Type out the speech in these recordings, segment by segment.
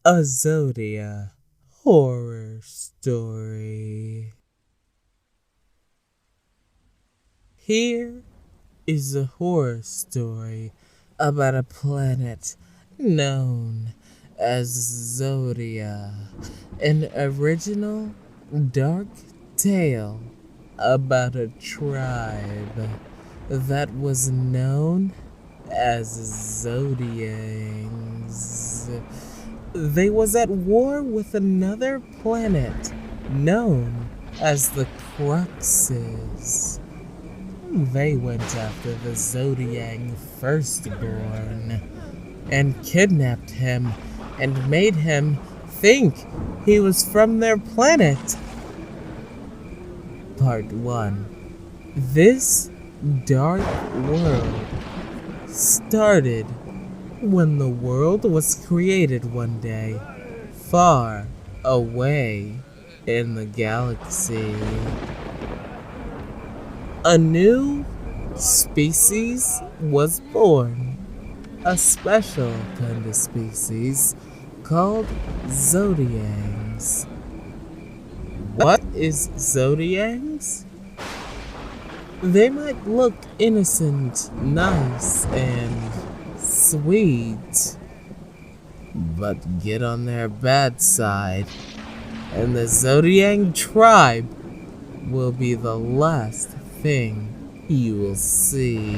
A Zodia horror story. Here is a horror story about a planet known as Zodia, an original dark tale about a tribe that was known as Zodians. They was at war with another planet known as the Cruxes. They went after the Zodiang firstborn and kidnapped him and made him think he was from their planet. Part 1. This dark world started when the world was created one day, far away in the galaxy. A new species was born, a special kind of species called Zodiangs. What is Zodiangs? They might look innocent, nice, and sweet, but get on their bad side, and the Zodiang tribe will be the last thing you will see.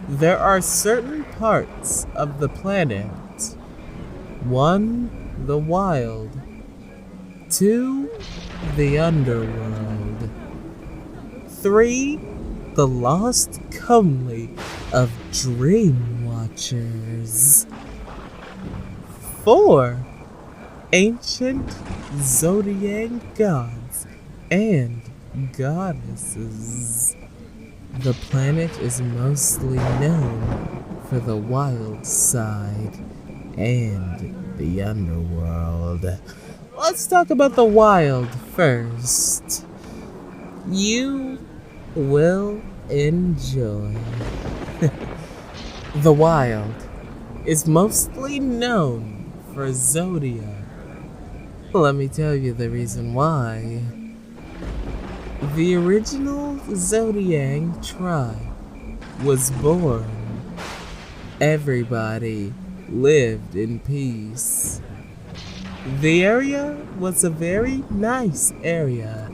There are certain parts of the planet. 1. The wild. 2. The underworld. 3. The lost comely of dream watchers. 4. Ancient Zodiac gods and goddesses. The planet is mostly known for the wild side and the underworld. Let's talk about the wild first. You will enjoy. The wild is mostly known for Zodia. Let me tell you the reason why. The original Zodiang tribe was born. Everybody lived in peace. The area was a very nice area,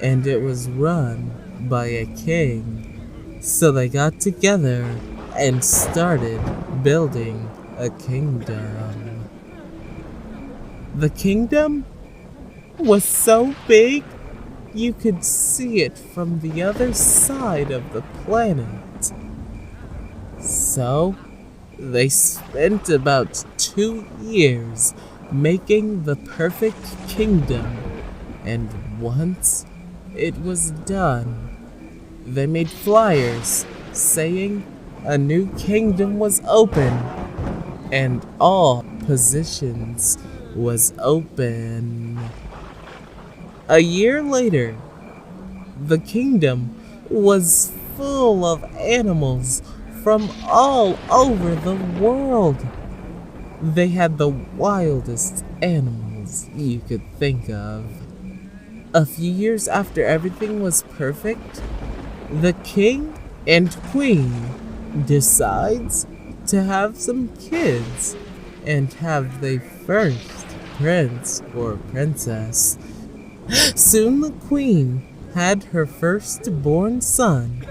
and it was run by a king. So they got together and started building a kingdom. The kingdom was so big you could see it from the other side of the planet. So they spent about 2 years making the perfect kingdom, and once it was done, they made flyers saying a new kingdom was open, and all positions was open. A year later, the kingdom was full of animals from all over the world. They had the wildest animals you could think of. A few years after everything was perfect, the king and queen decides to have some kids and have their first prince or princess. Soon the queen had her firstborn son,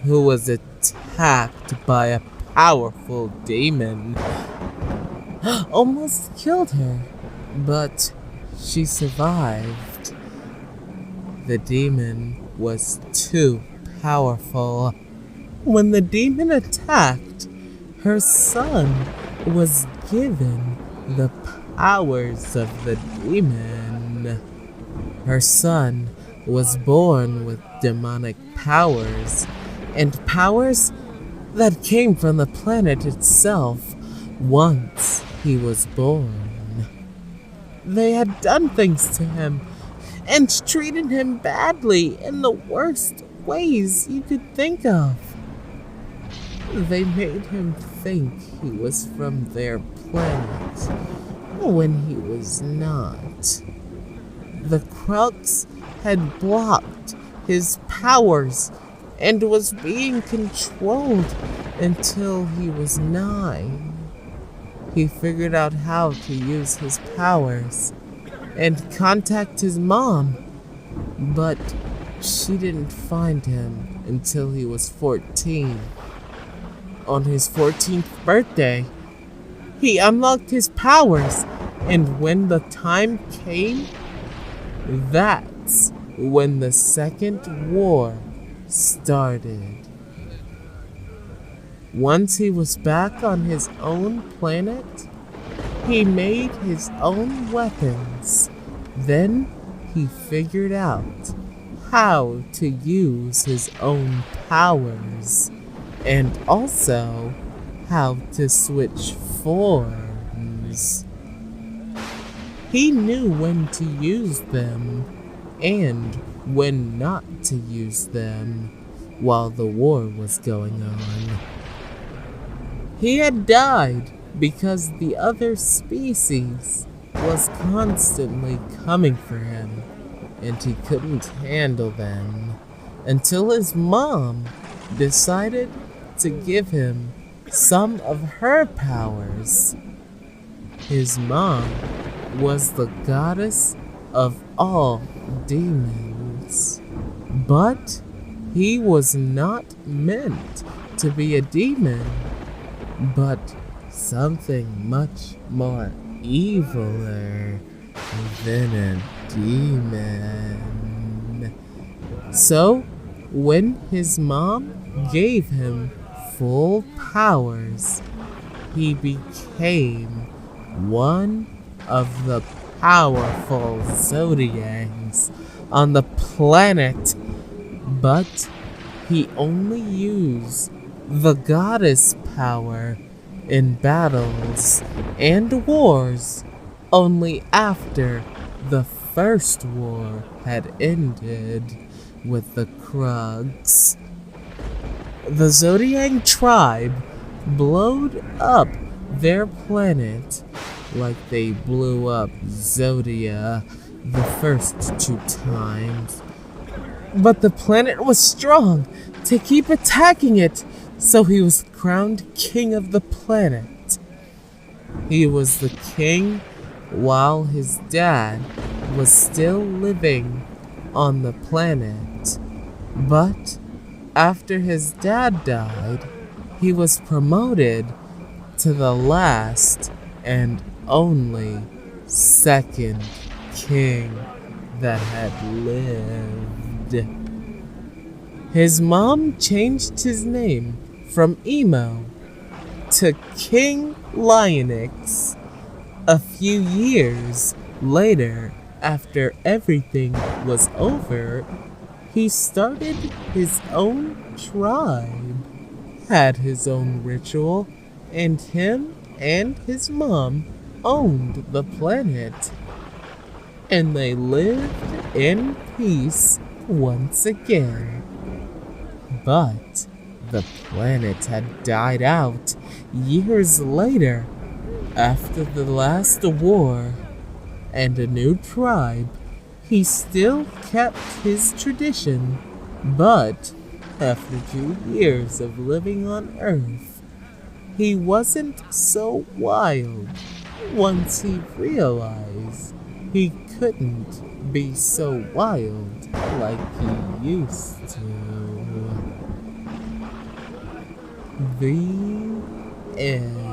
who was attacked by a powerful demon. Almost killed her, but she survived. The demon was too powerful. When the demon attacked, her son was given the powers of the demon. Her son was born with demonic powers, and powers that came from the planet itself once he was born. They had done things to him and treated him badly in the worst ways you could think of. They made him think he was from their planet when he was not. The Crux had blocked his powers and was being controlled until he was 9. He figured out how to use his powers and contact his mom, but she didn't find him until he was 14. On his 14th birthday, he unlocked his powers, and when the time came, that's when the Second War started. Once he was back on his own planet, he made his own weapons. Then he figured out how to use his own powers, and also how to switch forms. He knew when to use them and when not to use them while the war was going on. He had died because the other species was constantly coming for him, and he couldn't handle them until his mom decided to give him some of her powers. His mom was the goddess of all demons, but he was not meant to be a demon, but something much more eviler than a demon. So, when his mom gave him full powers, he became one of the powerful Zodiacs on the planet, but he only used the goddess power in battles and wars only after the first war had ended with the Krugs. The Zodiac tribe blowed up their planet like they blew up Zodia the first 2 times. But the planet was strong to keep attacking it, so he was crowned king of the planet. He was the king while his dad was still living on the planet. But after his dad died, he was promoted to the last and only second king that had lived. His mom changed his name from Emo to King Lionix. A few years later, after everything was over, he started his own tribe, had his own ritual, and him and his mom owned the planet. And they lived in peace once again. But the planet had died out years later after the last war, and a new tribe. He still kept his tradition, but after 2 years of living on Earth, he wasn't so wild once he realized he couldn't be so wild like he used to. The end.